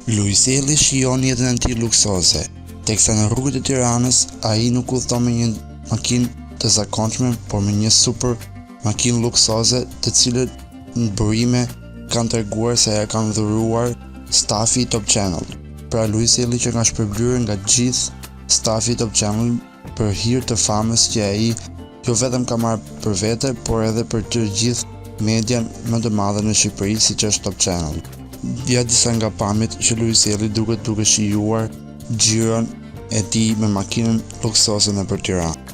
Luiz Ejlli shijon jetën e tij Luksoze, teksa në rrugët e Tiranës ai nuk udhëton me një makinë të zakonshme, por me një super makinë Luksoze, të cilët në burime kanë treguar se ja kanë dhuruar stafi i Top Channel. Pra Luiz Ejlli që ka shpërblyer nga gjithë stafi i Top Channel për hir të famës që ai jo vetëm ka marrë për vete, por edhe për të gjithë median më të madhe në Shqipëri, siç është Top Channel. Ja disa nga pamjet që Luiz Ejlli duke shijuar xhiron e tij me makinën Luksoze nëpër Tiranë.